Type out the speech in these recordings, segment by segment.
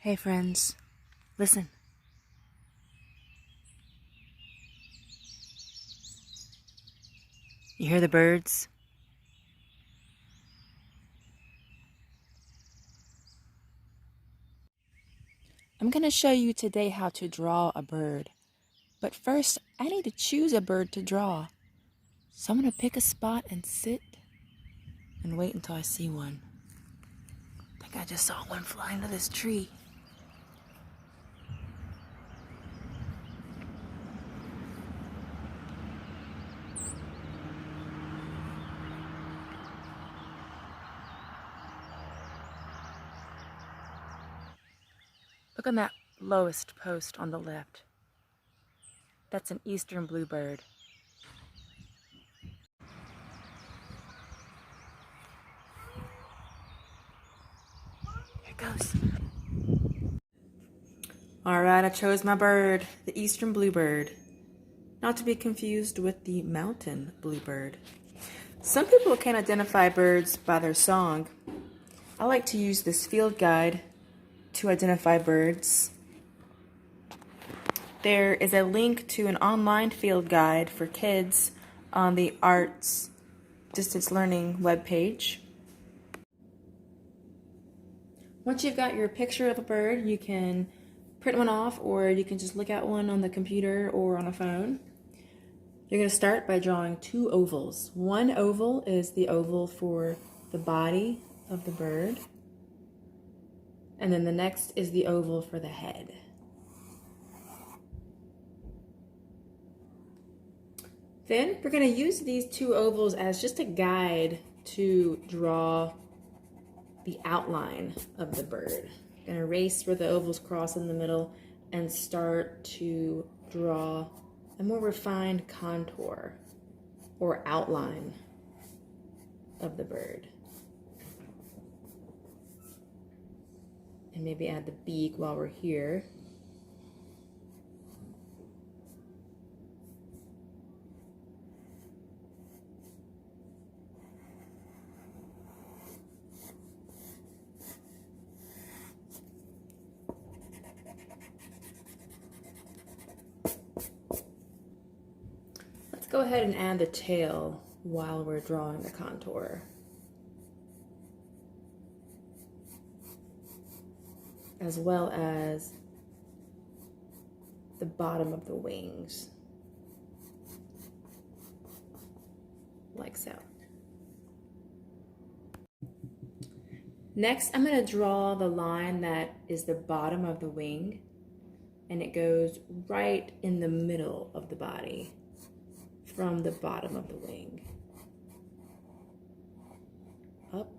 Hey friends, listen. You hear the birds? I'm going to show you today how to draw a bird. But first, I need to choose a bird to draw. So I'm going to pick a spot and sit and wait until I see one. I think I just saw one fly into this tree. Look on that lowest post on the left. That's an eastern bluebird. Here it goes. Alright, I chose my bird, the eastern bluebird. Not to be confused with the mountain bluebird. Some people can identify birds by their song. I like to use this field guide to identify birds. There is a link to an online field guide for kids on the Arts Distance Learning webpage. Once you've got your picture of a bird, you can print one off, or you can just look at one on the computer or on a phone. You're going to start by drawing two ovals. One oval is the oval for the body of the bird, and then the next is the oval for the head. Then we're going to use these two ovals as just a guide to draw the outline of the bird. I'm going to erase where the ovals cross in the middle and start to draw a more refined contour or outline of the bird. And maybe add the beak while we're here. Let's go ahead and add the tail while we're drawing the contour, as well as the bottom of the wings, like so. Next, I'm going to draw the line that is the bottom of the wing, and it goes right in the middle of the body, from the bottom of the wing, up.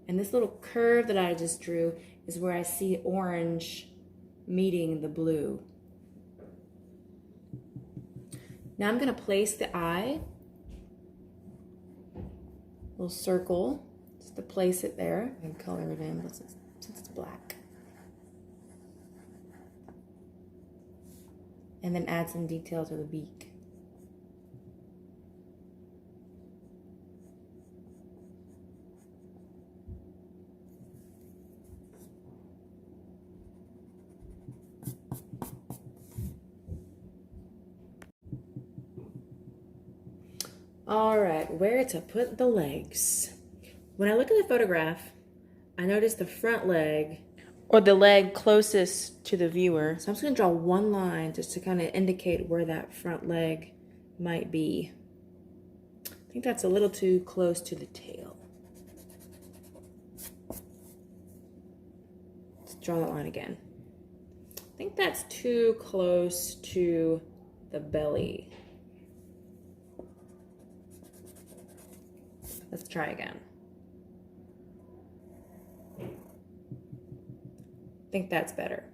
And this little curve that I just drew is where I see orange meeting the blue. Now I'm going to place the eye, little circle, just to place it there. I can color it in since it's black. And then add some detail to the beak. All right, where to put the legs? When I look at the photograph, I notice the front leg, or the leg closest to the viewer. So I'm just gonna draw one line just to kind of indicate where that front leg might be. I think that's a little too close to the tail. Let's draw that line again. I think that's too close to the belly. Let's try again. I think that's better.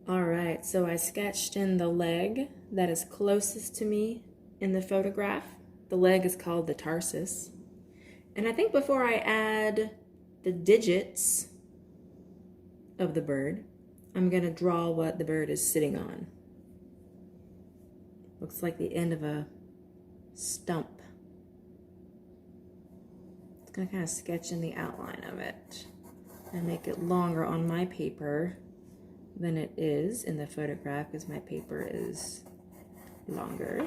All right, so I sketched in the leg that is closest to me in the photograph. The leg is called the tarsus. And I think before I add the digits of the bird, I'm gonna draw what the bird is sitting on. Looks like the end of a stump. It's gonna kind of sketch in the outline of it and make it longer on my paper than it is in the photograph because my paper is longer.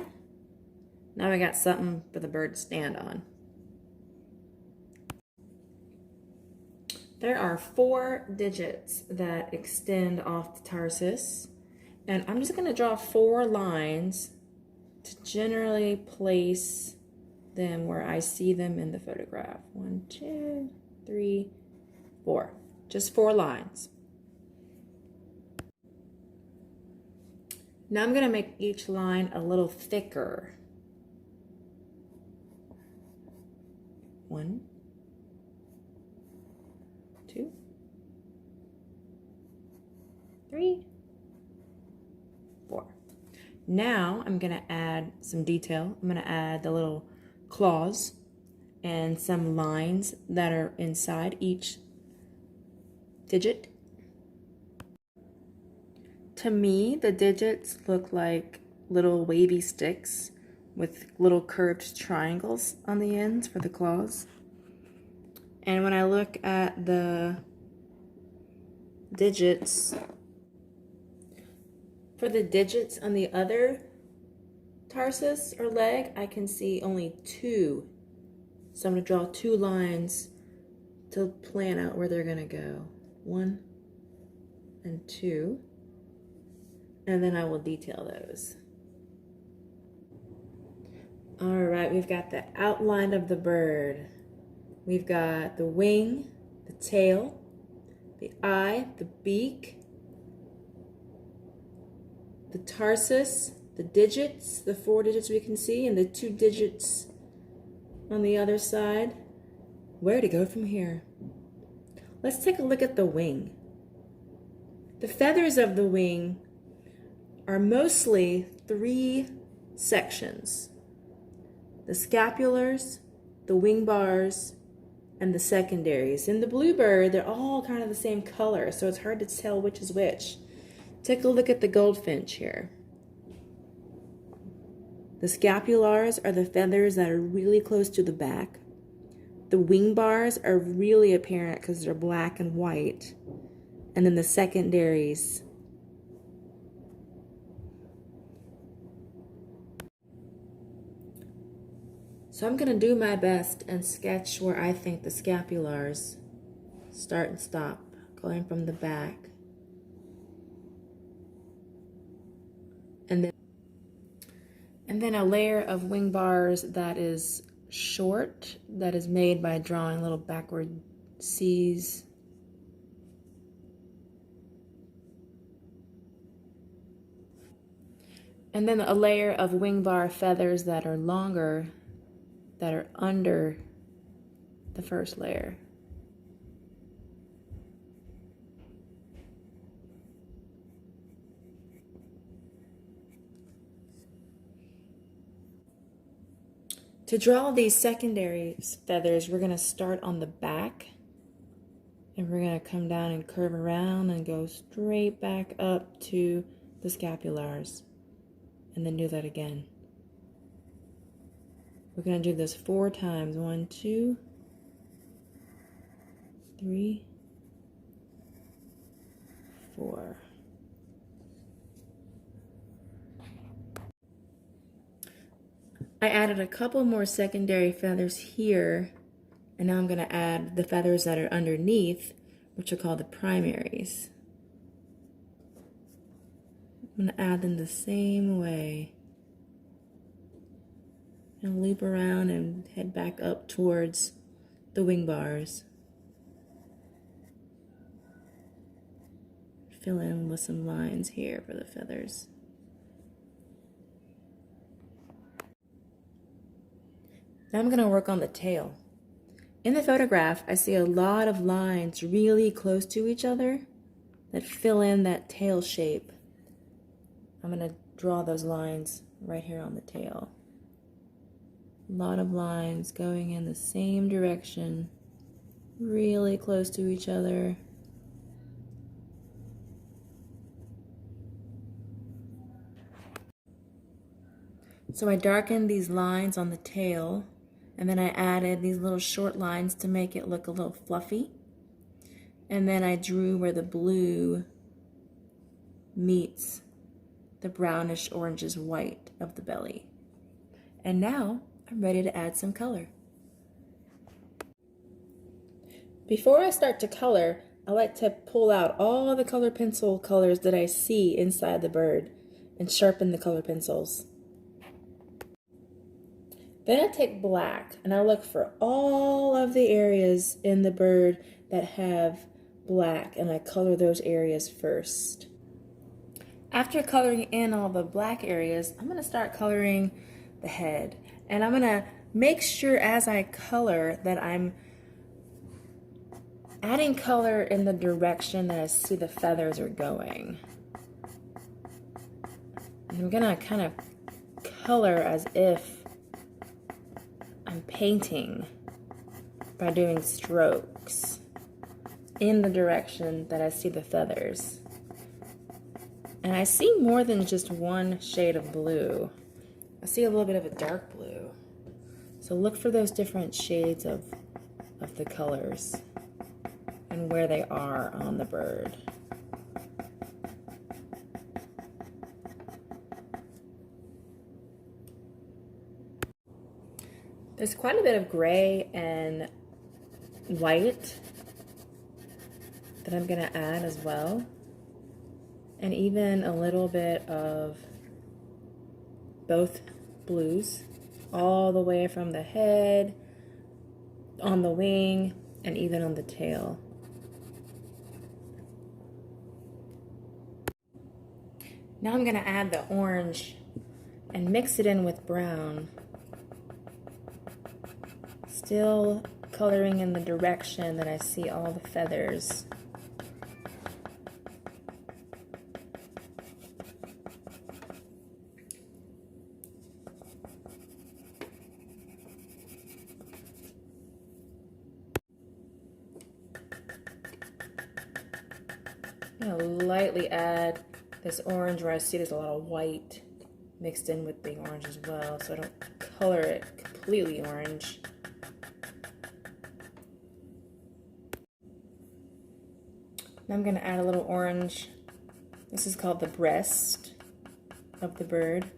Now I got something for the bird to stand on. There are 4 digits that extend off the tarsus, and I'm just going to draw 4 lines to generally place them where I see them in the photograph. 1, 2, 3, 4. Just 4 lines. Now I'm going to make each line a little thicker. 1, 2, 3, 4. Now I'm going to add some detail. I'm going to add the little claws and some lines that are inside each digit. To me, the digits look like little wavy sticks with little curved triangles on the ends for the claws. And when I look at the digits, for the digits on the other tarsus or leg, I can see only 2. So I'm going to draw 2 lines to plan out where they're going to go. 1 and 2. And then I will detail those. All right, we've got the outline of the bird. We've got the wing, the tail, the eye, the beak, the tarsus, the digits, the 4 digits we can see, and the 2 digits on the other side. Where to go from here? Let's take a look at the wing. The feathers of the wing are mostly 3 sections: the scapulars, the wing bars, and the secondaries. In the bluebird, they're all kind of the same color, so it's hard to tell which is which. Take a look at the goldfinch here. The scapulars are the feathers that are really close to the back. The wing bars are really apparent because they're black and white. And then the secondaries. So I'm going to do my best and sketch where I think the scapulars start and stop, going from the back. And then a layer of wing bars that is short, that is made by drawing little backward C's. And then a layer of wing bar feathers that are longer, that are under the first layer. To draw these secondary feathers, we're going to start on the back, and we're going to come down and curve around and go straight back up to the scapulars, and then do that again. We're going to do this 4 times. 1, 2, 3, 4. I added a couple more secondary feathers here, and now I'm going to add the feathers that are underneath, which are called the primaries. I'm going to add them the same way and loop around and head back up towards the wing bars. Fill in with some lines here for the feathers. Now I'm going to work on the tail. In the photograph, I see a lot of lines really close to each other that fill in that tail shape. I'm going to draw those lines right here on the tail. A lot of lines going in the same direction, really close to each other. So I darkened these lines on the tail, And then I added these little short lines to make it look a little fluffy. And then I drew where the blue meets the brownish orangish white of the belly. And now I'm ready to add some color. Before I start to color, I like to pull out all the color pencil colors that I see inside the bird and sharpen the color pencils. Then I take black and I look for all of the areas in the bird that have black, and I color those areas first. After coloring in all the black areas, I'm going to start coloring the head. And I'm going to make sure as I color that I'm adding color in the direction that I see the feathers are going. And I'm going to kind of color as if I'm painting by doing strokes in the direction that I see the feathers. And I see more than just one shade of blue. I see a little bit of a dark blue. So look for those different shades of the colors and where they are on the bird. There's quite a bit of gray and white that I'm gonna add as well. And even a little bit of both blues, all the way from the head, on the wing, and even on the tail. Now I'm gonna add the orange and mix it in with brown. Still coloring in the direction that I see all the feathers. I'm gonna lightly add this orange where I see there's a lot of white mixed in with the orange as well, so I don't color it completely orange. Now I'm gonna add a little orange. This is called the breast of the bird,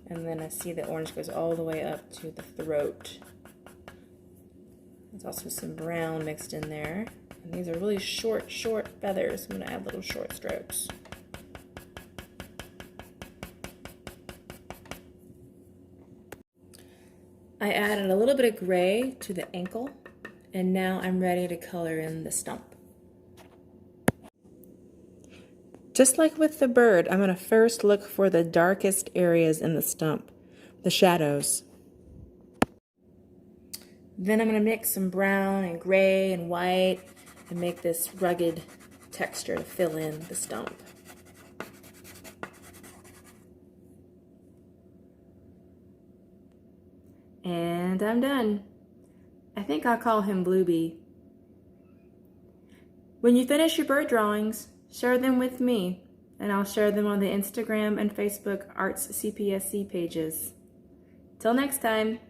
and then I see the orange goes all the way up to the throat. There's also some brown mixed in there. And these are really short feathers. I'm going to add little short strokes. I added a little bit of gray to the ankle, and now I'm ready to color in the stump. Just like with the bird, I'm going to first look for the darkest areas in the stump, the shadows. Then I'm going to mix some brown and gray and white and make this rugged texture to fill in the stump. And I'm done. I think I'll call him Bluebee. When you finish your bird drawings, share them with me, and I'll share them on the Instagram and Facebook Arts CPSC pages. Till next time.